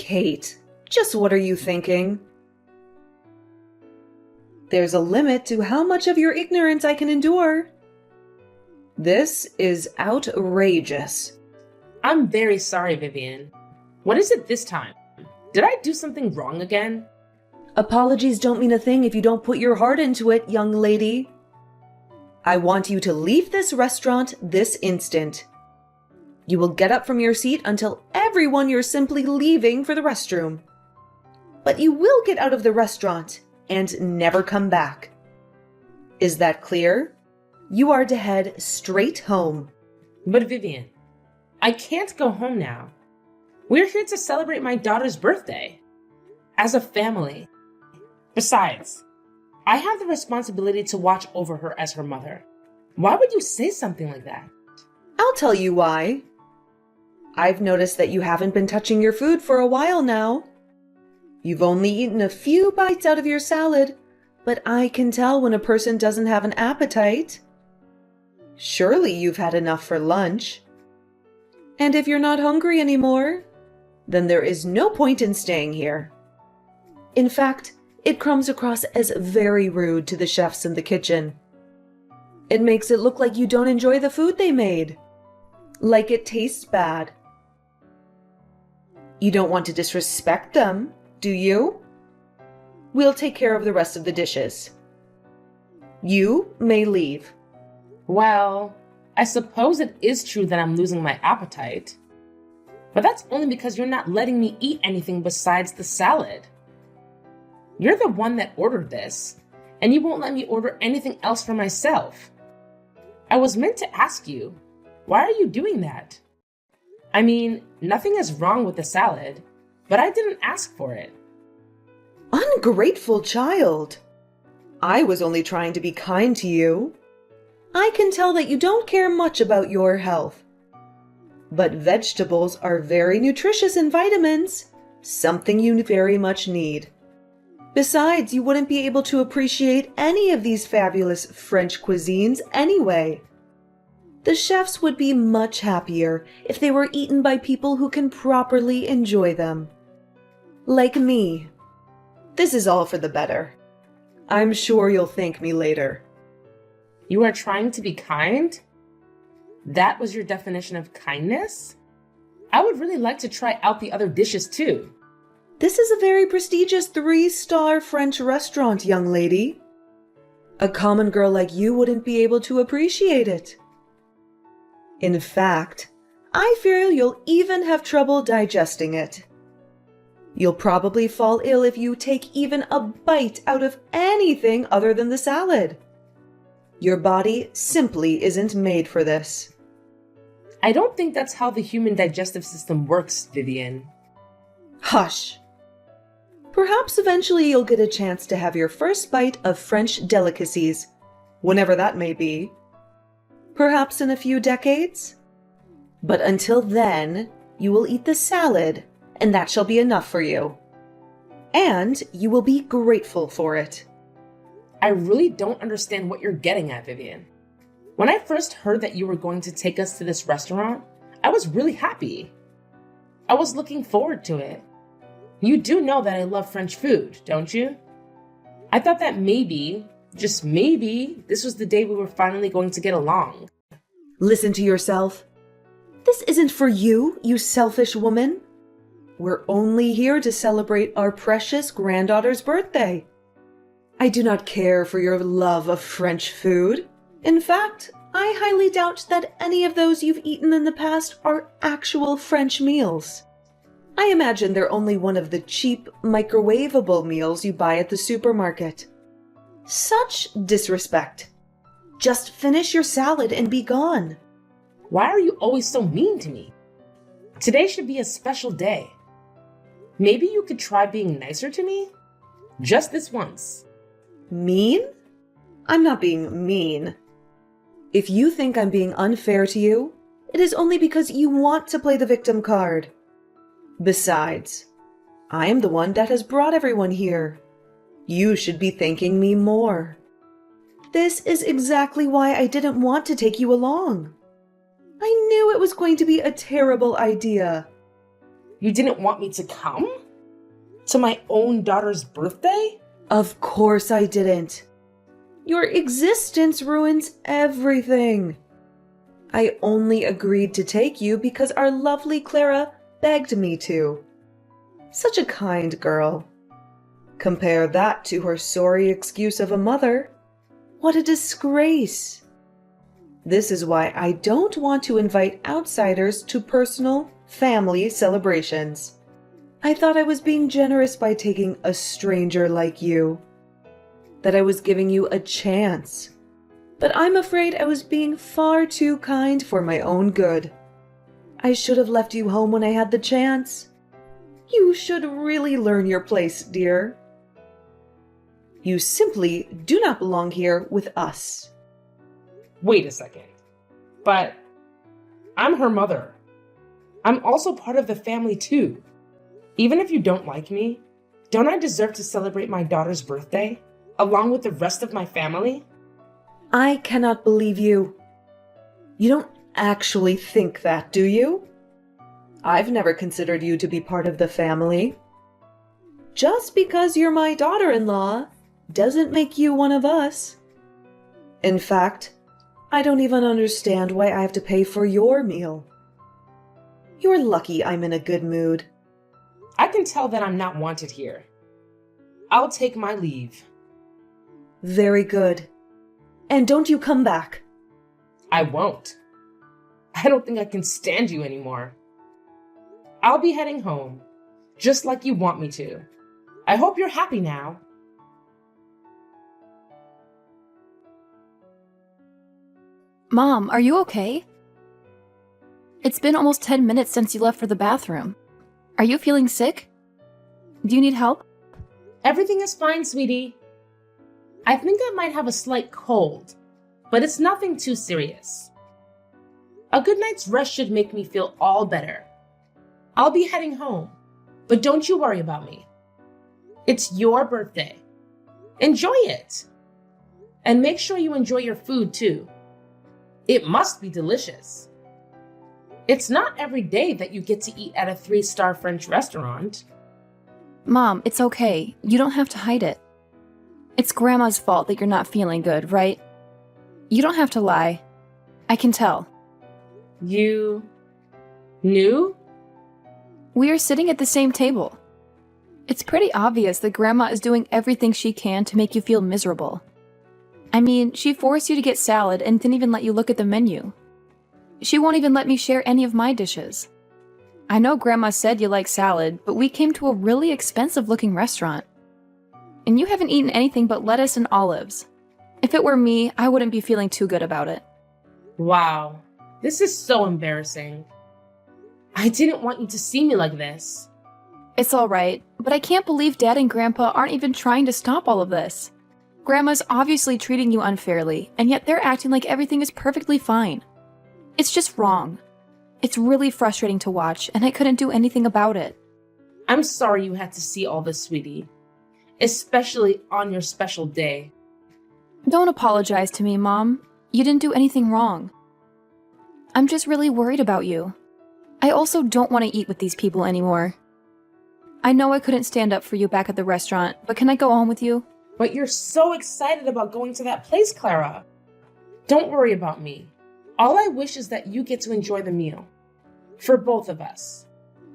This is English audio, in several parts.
Kate, just what are you thinking? There's a limit to how much of your ignorance I can endure. This is outrageous. I'm very sorry, Vivian. What is it this time? Did I do something wrong again? Apologies don't mean a thing if you don't put your heart into it, young lady. I want you to leave this restaurant this instant. You will get up from your seat and tell everyone you're simply leaving for the restroom. But you will get out of the restaurant and never come back. Is that clear? You are to head straight home. But Vivian, I can't go home now. We're here to celebrate my daughter's birthday. As a family. Besides, I have the responsibility to watch over her as her mother. Why would you say something like that? I'll tell you why. I've noticed that you haven't been touching your food for a while now. You've only eaten a few bites out of your salad, but I can tell when a person doesn't have an appetite. Surely you've had enough for lunch. And if you're not hungry anymore, then there is no point in staying here. In fact, it comes across as very rude to the chefs in the kitchen. It makes it look like you don't enjoy the food they made. Like it tastes bad. You don't want to disrespect them, do you? We'll take care of the rest of the dishes. You may leave. Well, I suppose it is true that I'm losing my appetite. But that's only because you're not letting me eat anything besides the salad. You're the one that ordered this, and you won't let me order anything else for myself. I was meant to ask you, why are you doing that? I mean, nothing is wrong with the salad, but I didn't ask for it. Ungrateful child! I was only trying to be kind to you. I can tell that you don't care much about your health. But vegetables are very nutritious in vitamins, something you very much need. Besides, you wouldn't be able to appreciate any of these fabulous French cuisines anyway. The chefs would be much happier if they were eaten by people who can properly enjoy them. Like me. This is all for the better. I'm sure you'll thank me later. You are trying to be kind? That was your definition of kindness? I would really like to try out the other dishes too. This is a very prestigious 3-star French restaurant, young lady. A common girl like you wouldn't be able to appreciate it. In fact, I fear you'll even have trouble digesting it. You'll probably fall ill if you take even a bite out of anything other than the salad. Your body simply isn't made for this. I don't think that's how the human digestive system works, Vivian. Hush! Perhaps eventually you'll get a chance to have your first bite of French delicacies, whenever that may be. Perhaps in a few decades? But until then, you will eat the salad, and that shall be enough for you. And you will be grateful for it. I really don't understand what you're getting at, Vivian. When I first heard that you were going to take us to this restaurant, I was really happy. I was looking forward to it. You do know that I love French food, don't you? I thought that maybe, just maybe, this was the day we were finally going to get along. Listen to yourself. This isn't for you, you selfish woman. We're only here to celebrate our precious granddaughter's birthday. I do not care for your love of French food. In fact, I highly doubt that any of those you've eaten in the past are actual French meals. I imagine they're only one of the cheap, microwavable meals you buy at the supermarket. Such disrespect. Just finish your salad and be gone. Why are you always so mean to me? Today should be a special day. Maybe you could try being nicer to me? Just this once. Mean? I'm not being mean. If you think I'm being unfair to you, it is only because you want to play the victim card. Besides, I am the one that has brought everyone here. You should be thanking me more. This is exactly why I didn't want to take you along. I knew it was going to be a terrible idea. You didn't want me to come? To my own daughter's birthday? Of course I didn't. Your existence ruins everything. I only agreed to take you because our lovely Clara begged me to. Such a kind girl. Compare that to her sorry excuse of a mother. What a disgrace. This is why I don't want to invite outsiders to personal family celebrations. I thought I was being generous by taking a stranger like you. That I was giving you a chance. But I'm afraid I was being far too kind for my own good. I should have left you home when I had the chance. You should really learn your place, dear. You simply do not belong here with us. Wait a second. But I'm her mother. I'm also part of the family too. Even if you don't like me, don't I deserve to celebrate my daughter's birthday along with the rest of my family? I cannot believe you. You don't actually think that, do you? I've never considered you to be part of the family. Just because you're my daughter-in-law doesn't make you one of us. In fact, I don't even understand why I have to pay for your meal. You're lucky I'm in a good mood. I can tell that I'm not wanted here. I'll take my leave. Very good. And don't you come back. I won't. I don't think I can stand you anymore. I'll be heading home, just like you want me to. I hope you're happy now. Mom, are you okay? It's been almost 10 minutes since you left for the bathroom. Are you feeling sick? Do you need help? Everything is fine, sweetie. I think I might have a slight cold, but it's nothing too serious. A good night's rest should make me feel all better. I'll be heading home, but don't you worry about me. It's your birthday. Enjoy it. And make sure you enjoy your food too. It must be delicious. It's not every day that you get to eat at a 3-star French restaurant. Mom, it's okay. You don't have to hide it. It's Grandma's fault that you're not feeling good, right? You don't have to lie. I can tell. You knew? We are sitting at the same table. It's pretty obvious that Grandma is doing everything she can to make you feel miserable. I mean, she forced you to get salad and didn't even let you look at the menu. She won't even let me share any of my dishes. I know Grandma said you like salad, but we came to a really expensive-looking restaurant. And you haven't eaten anything but lettuce and olives. If it were me, I wouldn't be feeling too good about it. Wow, this is so embarrassing. I didn't want you to see me like this. It's alright, but I can't believe Dad and Grandpa aren't even trying to stop all of this. Grandma's obviously treating you unfairly, and yet they're acting like everything is perfectly fine. It's just wrong. It's really frustrating to watch, and I couldn't do anything about it. I'm sorry you had to see all this, sweetie. Especially on your special day. Don't apologize to me, Mom. You didn't do anything wrong. I'm just really worried about you. I also don't want to eat with these people anymore. I know I couldn't stand up for you back at the restaurant, but can I go home with you? But you're so excited about going to that place, Clara. Don't worry about me. All I wish is that you get to enjoy the meal. For both of us.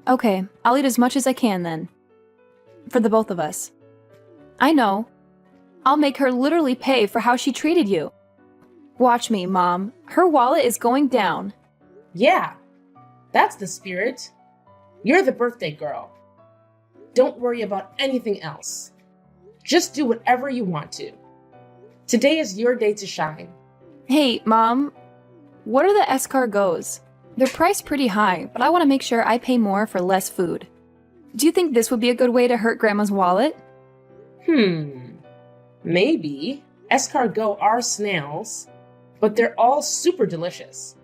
Okay, I'll eat as much as I can then. For the both of us. I know. I'll make her literally pay for how she treated you. Watch me, Mom. Her wallet is going down. Yeah, that's the spirit. You're the birthday girl. Don't worry about anything else. Just do whatever you want to. Today is your day to shine. Hey, Mom. What are the escargots? They're priced pretty high, but I want to make sure I pay more for less food. Do you think this would be a good way to hurt Grandma's wallet? Maybe. Escargot are snails, but they're all super delicious.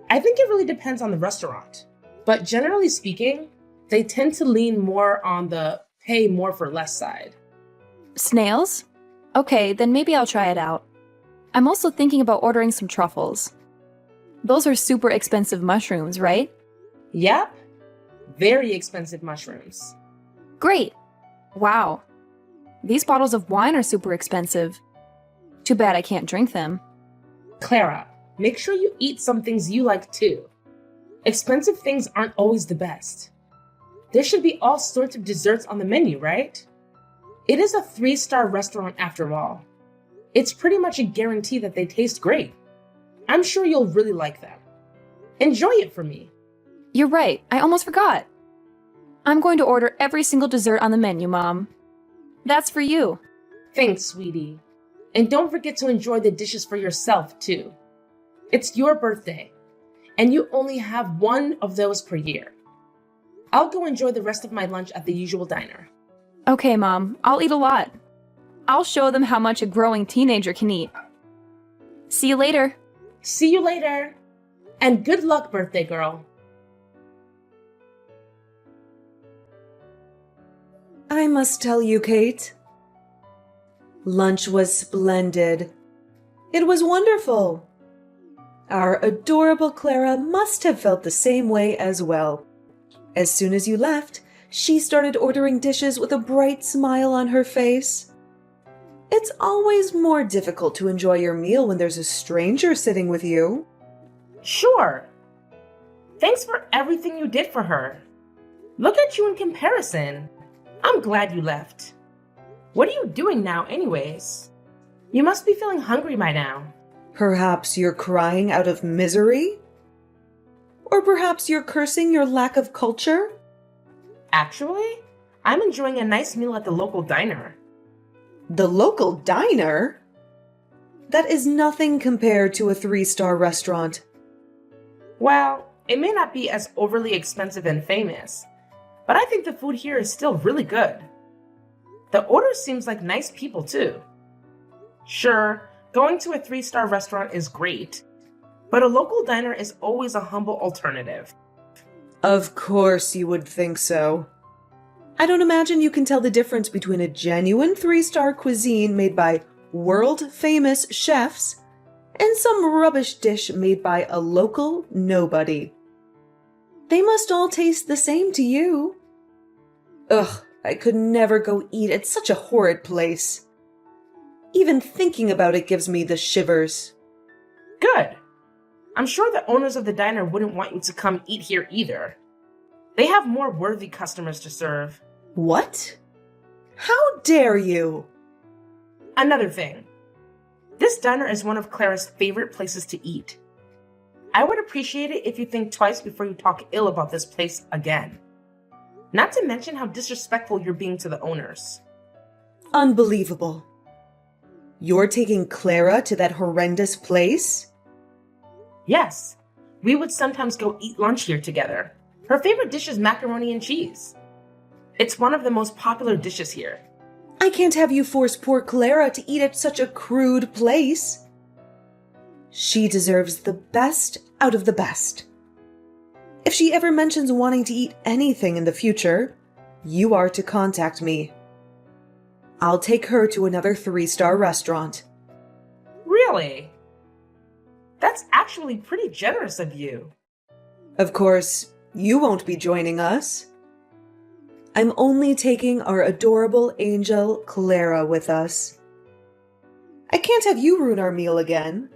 I think it really depends on the restaurant. But generally speaking, they tend to lean more on the pay more for less side. Snails? Okay, then maybe I'll try it out. I'm also thinking about ordering some truffles. Those are super expensive mushrooms, right? Yep. very expensive mushrooms. Great. Wow. These bottles of wine are super expensive. Too bad I can't drink them. Clara, make sure you eat some things you like too. Expensive things aren't always the best. There should be all sorts of desserts on the menu, right? It is a 3-star restaurant after all. It's pretty much a guarantee that they taste great. I'm sure you'll really like them. Enjoy it for me. You're right. I almost forgot. I'm going to order every single dessert on the menu, Mom. That's for you. Thanks, sweetie. And don't forget to enjoy the dishes for yourself, too. It's your birthday, and you only have one of those per year. I'll go enjoy the rest of my lunch at the usual diner. Okay, Mom. I'll eat a lot. I'll show them how much a growing teenager can eat. See you later. See you later. And good luck, birthday girl. I must tell you, Kate. Lunch was splendid. It was wonderful. Our adorable Clara must have felt the same way as well. As soon as you left, she started ordering dishes with a bright smile on her face. It's always more difficult to enjoy your meal when there's a stranger sitting with you. Sure. Thanks for everything you did for her. Look at you in comparison. I'm glad you left. What are you doing now anyways? You must be feeling hungry by now. Perhaps you're crying out of misery? Or perhaps you're cursing your lack of culture? Actually, I'm enjoying a nice meal at the local diner. The local diner? That is nothing compared to a 3-star restaurant. Well, it may not be as overly expensive and famous, but I think the food here is still really good. The order seems like nice people too. Sure, going to a 3-star restaurant is great, but a local diner is always a humble alternative. Of course you would think so. I don't imagine you can tell the difference between a genuine 3-star cuisine made by world-famous chefs and some rubbish dish made by a local nobody. They must all taste the same to you. Ugh, I could never go eat at such a horrid place. Even thinking about it gives me the shivers. Good. I'm sure the owners of the diner wouldn't want you to come eat here either. They have more worthy customers to serve. What? How dare you? Another thing. This diner is one of Clara's favorite places to eat. I would appreciate it if you think twice before you talk ill about this place again. Not to mention how disrespectful you're being to the owners. Unbelievable. You're taking Clara to that horrendous place? Yes, we would sometimes go eat lunch here together. Her favorite dish is macaroni and cheese. It's one of the most popular dishes here. I can't have you force poor Clara to eat at such a crude place. She deserves the best out of the best. If she ever mentions wanting to eat anything in the future, you are to contact me. I'll take her to another 3-star restaurant. Really? That's actually pretty generous of you. Of course, you won't be joining us. I'm only taking our adorable angel Clara with us. I can't have you ruin our meal again.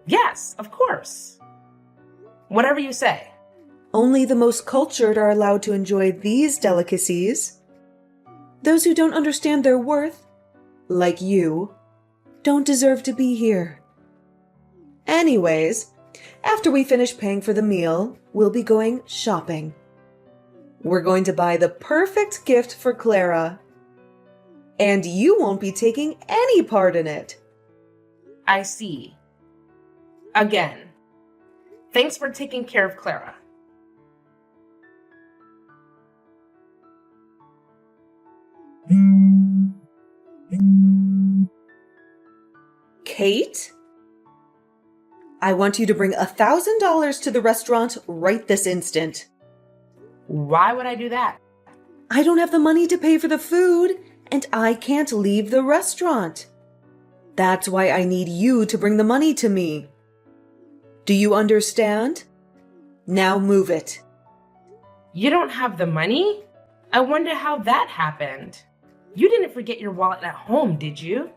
Yes, of course. Whatever you say. Only the most cultured are allowed to enjoy these delicacies. Those who don't understand their worth, like you, don't deserve to be here. Anyways, after we finish paying for the meal, we'll be going shopping. We're going to buy the perfect gift for Clara. And you won't be taking any part in it. I see. Again, thanks for taking care of Clara. Kate? I want you to bring $1,000 to the restaurant right this instant. Why would I do that? I don't have the money to pay for the food, and I can't leave the restaurant. That's why I need you to bring the money to me. Do you understand? Now move it. You don't have the money? I wonder how that happened. You didn't forget your wallet at home, did you?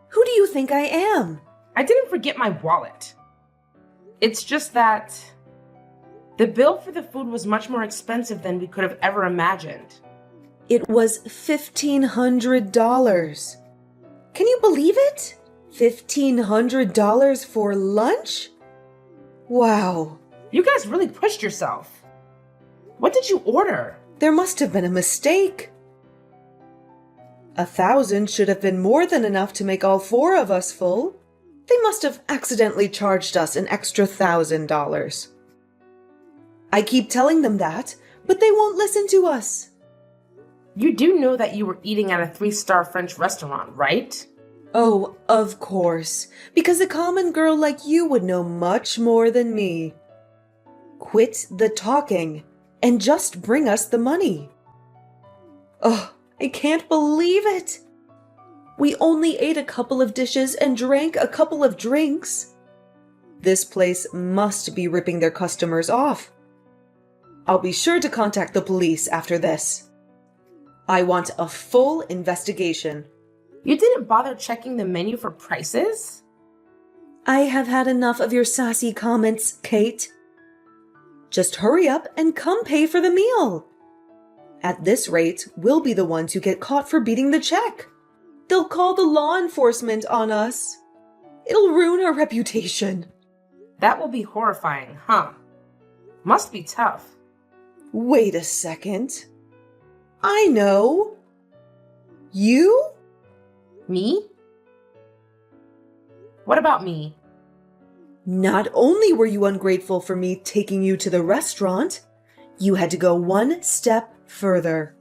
Who do you think I am? I didn't forget my wallet. It's just that the bill for the food was much more expensive than we could have ever imagined. It was $1,500. Can you believe it? $1,500 for lunch? Wow. You guys really pushed yourself. What did you order? There must have been a mistake. 1,000 should have been more than enough to make all four of us full. They must have accidentally charged us an extra $1,000. I keep telling them that, but they won't listen to us. You do know that you were eating at a 3-star French restaurant, right? Oh, of course, because a common girl like you would know much more than me. Quit the talking and just bring us the money. Oh, I can't believe it. We only ate a couple of dishes and drank a couple of drinks. This place must be ripping their customers off. I'll be sure to contact the police after this. I want a full investigation. You didn't bother checking the menu for prices? I have had enough of your sassy comments, Kate. Just hurry up and come pay for the meal. At this rate, we'll be the ones who get caught for beating the check. They'll call the law enforcement on us. It'll ruin our reputation. That will be horrifying, huh? Must be tough. Wait a second. I know. You? Me? What about me? Not only were you ungrateful for me taking you to the restaurant, you had to go one step further.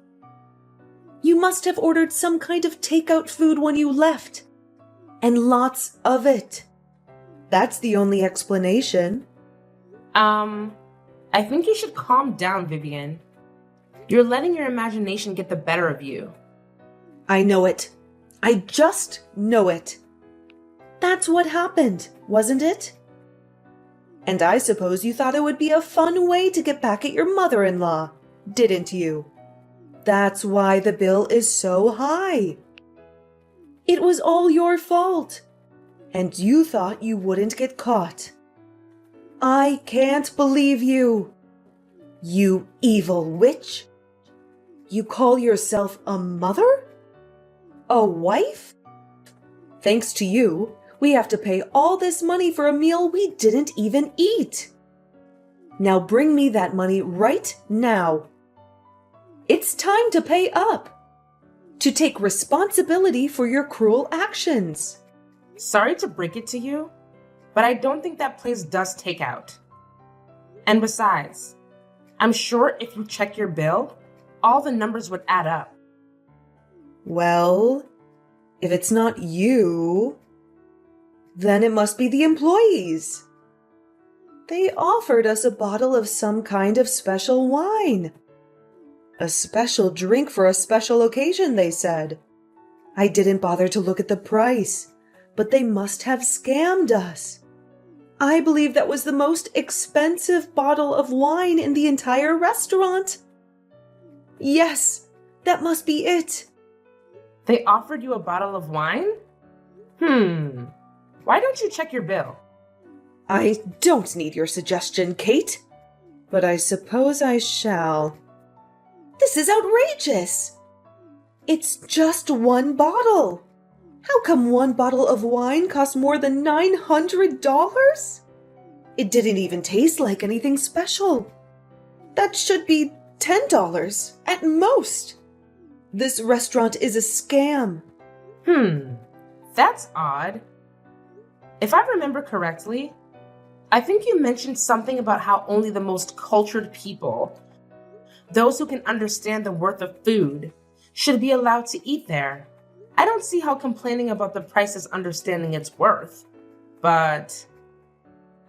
You must have ordered some kind of takeout food when you left. And lots of it. That's the only explanation. I think you should calm down, Vivian. You're letting your imagination get the better of you. I know it. I just know it. That's what happened, wasn't it? And I suppose you thought it would be a fun way to get back at your mother-in-law, didn't you? That's why the bill is so high. It was all your fault. And you thought you wouldn't get caught. I can't believe you. You evil witch. You call yourself a mother? A wife? Thanks to you, we have to pay all this money for a meal we didn't even eat. Now bring me that money right now. It's time to pay up. To take responsibility for your cruel actions. Sorry to break it to you, but I don't think that place does takeout. And besides, I'm sure if you check your bill, all the numbers would add up. Well, if it's not you, then it must be the employees. They offered us a bottle of some kind of special wine. A special drink for a special occasion, they said. I didn't bother to look at the price, but they must have scammed us. I believe that was the most expensive bottle of wine in the entire restaurant. Yes, that must be it. They offered you a bottle of wine? Why don't you check your bill? I don't need your suggestion, Kate, but I suppose I shall. This is outrageous. It's just one bottle. How come one bottle of wine costs more than $900? It didn't even taste like anything special. That should be $10 at most. This restaurant is a scam. That's odd. If I remember correctly, I think you mentioned something about how only the most cultured people, those who can understand the worth of food, should be allowed to eat there. I don't see how complaining about the price is understanding its worth, but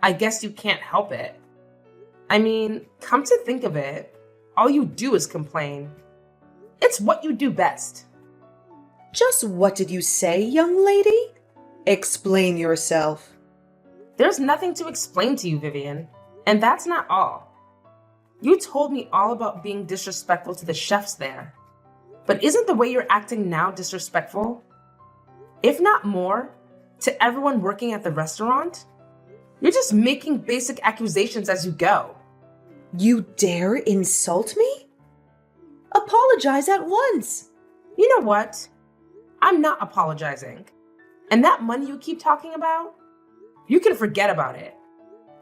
I guess you can't help it. I mean, come to think of it, all you do is complain. It's what you do best. Just what did you say, young lady? Explain yourself. There's nothing to explain to you, Vivian, and that's not all. You told me all about being disrespectful to the chefs there. But isn't the way you're acting now disrespectful? If not more, to everyone working at the restaurant? You're just making basic accusations as you go. You dare insult me? Apologize at once. You know what? I'm not apologizing. And that money you keep talking about? You can forget about it.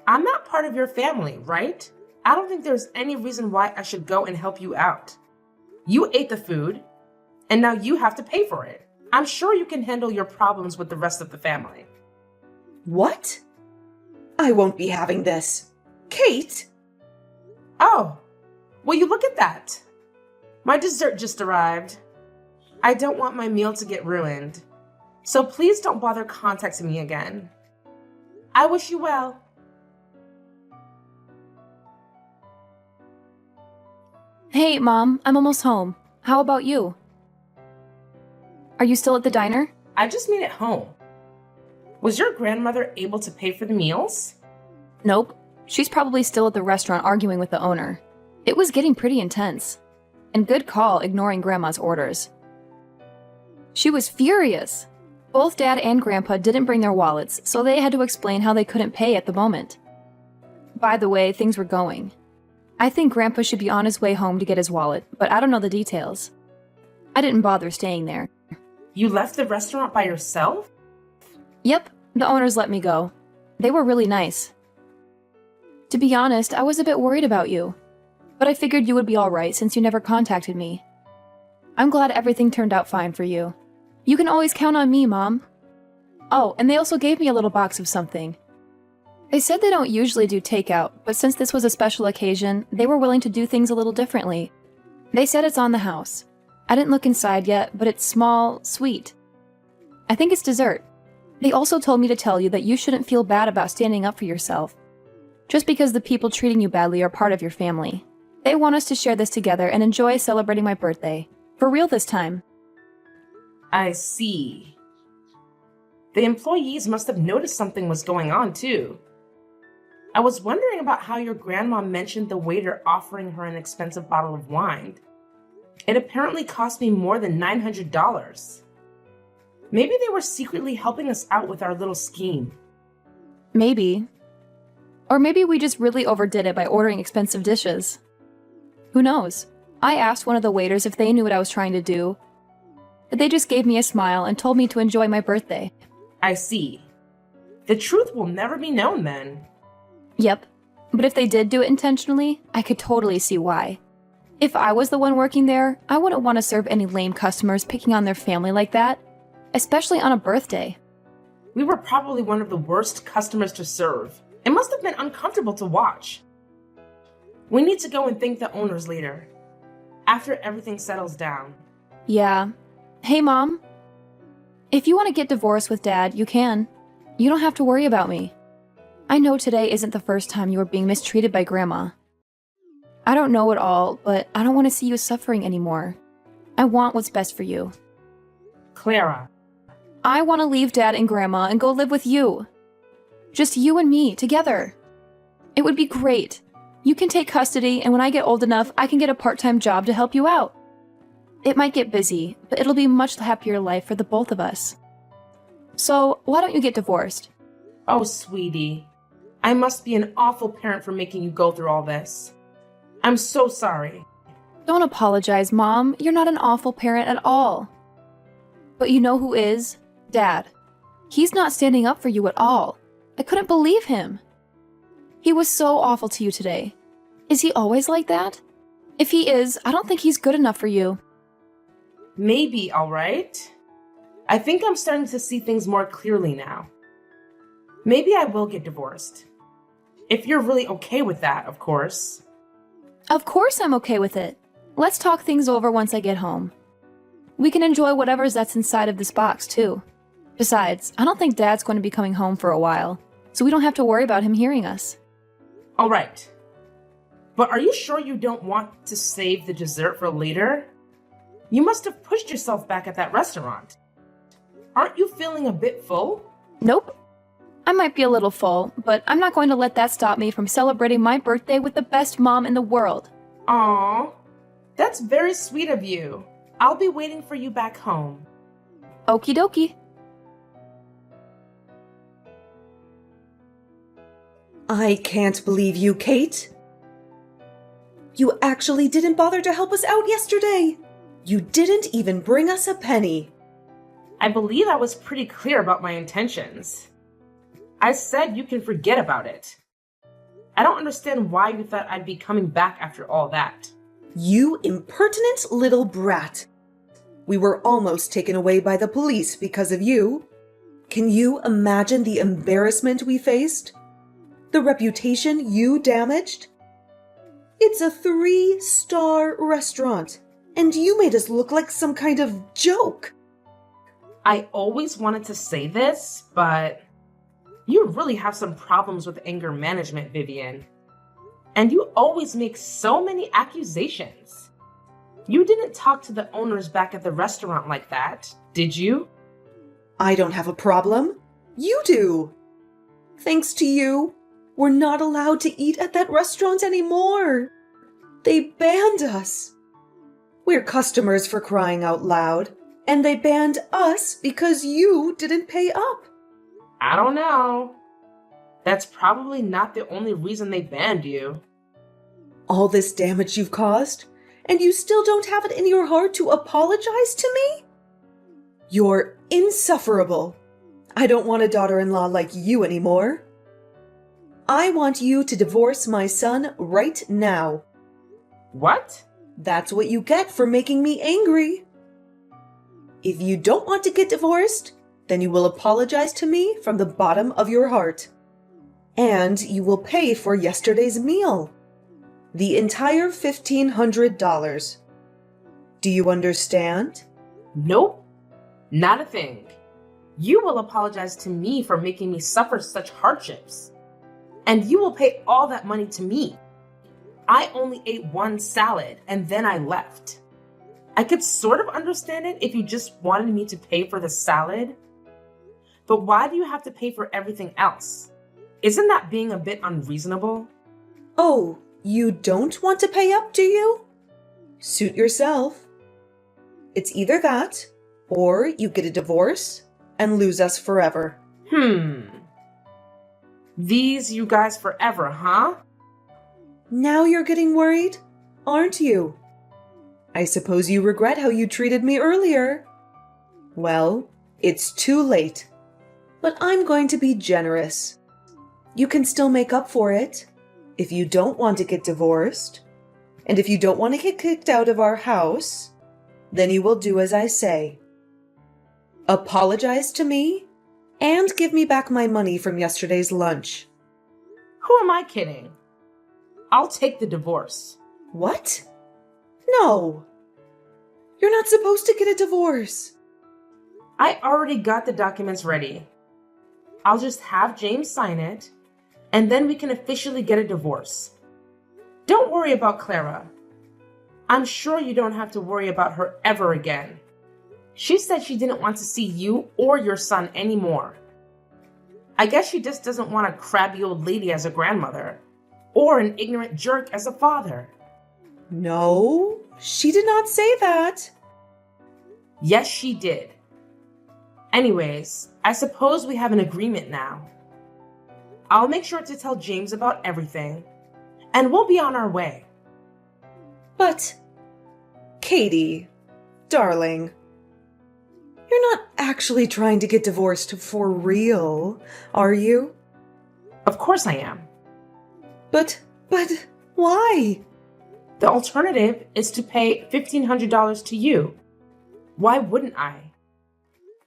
I'm not part of your family, right? I don't think there's any reason why I should go and help you out. You ate the food, and now you have to pay for it. I'm sure you can handle your problems with the rest of the family. What? I won't be having this. Kate? Oh, will you look at that? My dessert just arrived. I don't want my meal to get ruined, so please don't bother contacting me again. I wish you well. Hey, Mom, I'm almost home. How about you? Are you still at the diner? I just made it home. Was your grandmother able to pay for the meals? Nope. She's probably still at the restaurant arguing with the owner. It was getting pretty intense. And good call ignoring Grandma's orders. She was furious. Both Dad and Grandpa didn't bring their wallets, so they had to explain how they couldn't pay at the moment. By the way, things were going. I think Grandpa should be on his way home to get his wallet, but I don't know the details. I didn't bother staying there. You left the restaurant by yourself? Yep, the owners let me go. They were really nice. To be honest, I was a bit worried about you, but I figured you would be alright since you never contacted me. I'm glad everything turned out fine for you. You can always count on me, Mom. Oh, and they also gave me a little box of something. They said they don't usually do takeout, but since this was a special occasion, they were willing to do things a little differently. They said it's on the house. I didn't look inside yet, but it's small, sweet. I think it's dessert. They also told me to tell you that you shouldn't feel bad about standing up for yourself. Just because the people treating you badly are part of your family. They want us to share this together and enjoy celebrating my birthday. For real this time. I see. The employees must have noticed something was going on, too. I was wondering about how your grandma mentioned the waiter offering her an expensive bottle of wine. It apparently cost me more than $900. Maybe they were secretly helping us out with our little scheme. Maybe. Or maybe we just really overdid it by ordering expensive dishes. Who knows? I asked one of the waiters if they knew what I was trying to do, but they just gave me a smile and told me to enjoy my birthday. I see. The truth will never be known then. Yep, but if they did do it intentionally, I could totally see why. If I was the one working there, I wouldn't want to serve any lame customers picking on their family like that, especially on a birthday. We were probably one of the worst customers to serve. It must have been uncomfortable to watch. We need to go and thank the owners later, after everything settles down. Yeah. Hey, Mom. If you want to get divorced with Dad, you can. You don't have to worry about me. I know today isn't the first time you are being mistreated by Grandma. I don't know it all, but I don't want to see you suffering anymore. I want what's best for you. Clara. I want to leave Dad and Grandma and go live with you. Just you and me, together. It would be great. You can take custody, and when I get old enough, I can get a part-time job to help you out. It might get busy, but it'll be a much happier life for the both of us. So, why don't you get divorced? Oh, sweetie. I must be an awful parent for making you go through all this. I'm so sorry. Don't apologize, Mom. You're not an awful parent at all. But you know who is? Dad. He's not standing up for you at all. I couldn't believe him. He was so awful to you today. Is he always like that? If he is, I don't think he's good enough for you. Maybe, all right. I think I'm starting to see things more clearly now. Maybe I will get divorced. If you're really okay with that, of course. Of course I'm okay with it. Let's talk things over once I get home. We can enjoy whatever's that's inside of this box, too. Besides, I don't think Dad's going to be coming home for a while, so we don't have to worry about him hearing us. All right. But are you sure you don't want to save the dessert for later? You must have pushed yourself back at that restaurant. Aren't you feeling a bit full? Nope. I might be a little full, but I'm not going to let that stop me from celebrating my birthday with the best mom in the world. Aw, that's very sweet of you. I'll be waiting for you back home. Okie dokie. I can't believe you, Kate. You actually didn't bother to help us out yesterday. You didn't even bring us a penny. I believe I was pretty clear about my intentions. I said you can forget about it. I don't understand why you thought I'd be coming back after all that. You impertinent little brat. We were almost taken away by the police because of you. Can you imagine the embarrassment we faced? The reputation you damaged? It's a 3-star restaurant, and you made us look like some kind of joke. I always wanted to say this, but you really have some problems with anger management, Vivian. And you always make so many accusations. You didn't talk to the owners back at the restaurant like that, did you? I don't have a problem. You do. Thanks to you, we're not allowed to eat at that restaurant anymore. They banned us. We're customers for crying out loud, and they banned us because you didn't pay up. I don't know. That's probably not the only reason they banned you. All this damage you've caused, and you still don't have it in your heart to apologize to me? You're insufferable. I don't want a daughter-in-law like you anymore. I want you to divorce my son right now. What? That's what you get for making me angry. If you don't want to get divorced, then you will apologize to me from the bottom of your heart. And you will pay for yesterday's meal. The entire $1,500. Do you understand? Nope. Not a thing. You will apologize to me for making me suffer such hardships. And you will pay all that money to me. I only ate one salad and then I left. I could sort of understand it if you just wanted me to pay for the salad. But why do you have to pay for everything else? Isn't that being a bit unreasonable? Oh, you don't want to pay up, do you? Suit yourself. It's either that, or you get a divorce and lose us forever. These you guys forever, huh? Now you're getting worried, aren't you? I suppose you regret how you treated me earlier. Well, it's too late. But I'm going to be generous. You can still make up for it. If you don't want to get divorced, and if you don't want to get kicked out of our house, then you will do as I say. Apologize to me, and give me back my money from yesterday's lunch. Who am I kidding? I'll take the divorce. What? No. You're not supposed to get a divorce. I already got the documents ready. I'll just have James sign it, and then we can officially get a divorce. Don't worry about Clara. I'm sure you don't have to worry about her ever again. She said she didn't want to see you or your son anymore. I guess she just doesn't want a crabby old lady as a grandmother, or an ignorant jerk as a father. No, she did not say that. Yes, she did. Anyways, I suppose we have an agreement now. I'll make sure to tell James about everything, and we'll be on our way. But, Katie, darling, you're not actually trying to get divorced for real, are you? Of course I am. But, why? The alternative is to pay $1,500 to you. Why wouldn't I?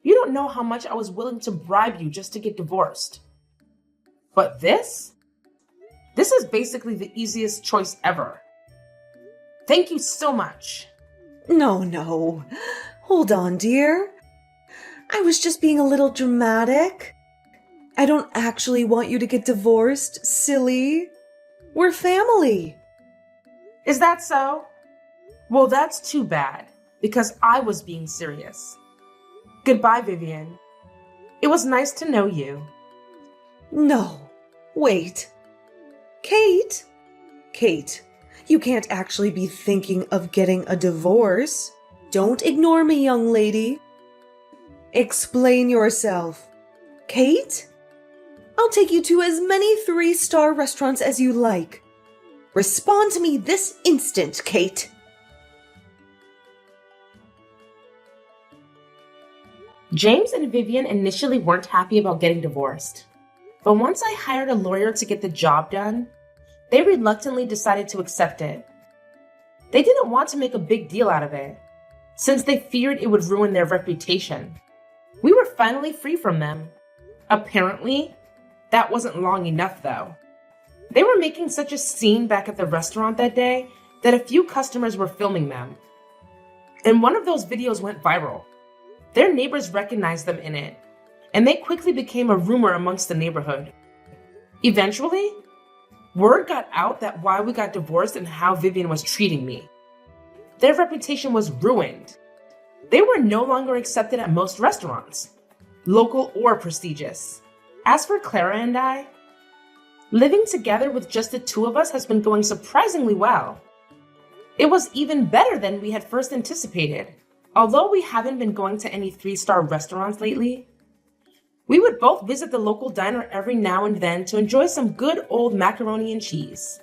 You don't know how much I was willing to bribe you just to get divorced. But this is basically the easiest choice ever. Thank you so much. No. Hold on, dear. I was just being a little dramatic. I don't actually want you to get divorced, silly. We're family. Is that so? Well, that's too bad, because I was being serious. Goodbye, Vivian. It was nice to know you. No, wait. Kate? Kate, you can't actually be thinking of getting a divorce. Don't ignore me, young lady. Explain yourself. Kate? I'll take you to as many 3-star restaurants as you like. Respond to me this instant, Kate. James and Vivian initially weren't happy about getting divorced. But once I hired a lawyer to get the job done, they reluctantly decided to accept it. They didn't want to make a big deal out of it, since they feared it would ruin their reputation. We were finally free from them. Apparently, that wasn't long enough though. They were making such a scene back at the restaurant that day that a few customers were filming them. And one of those videos went viral. Their neighbors recognized them in it, and they quickly became a rumor amongst the neighborhood. Eventually, word got out that why we got divorced and how Vivian was treating me. Their reputation was ruined. They were no longer accepted at most restaurants, local or prestigious. As for Clara and I, living together with just the two of us has been going surprisingly well. It was even better than we had first anticipated. Although we haven't been going to any 3-star restaurants lately, we would both visit the local diner every now and then to enjoy some good old macaroni and cheese.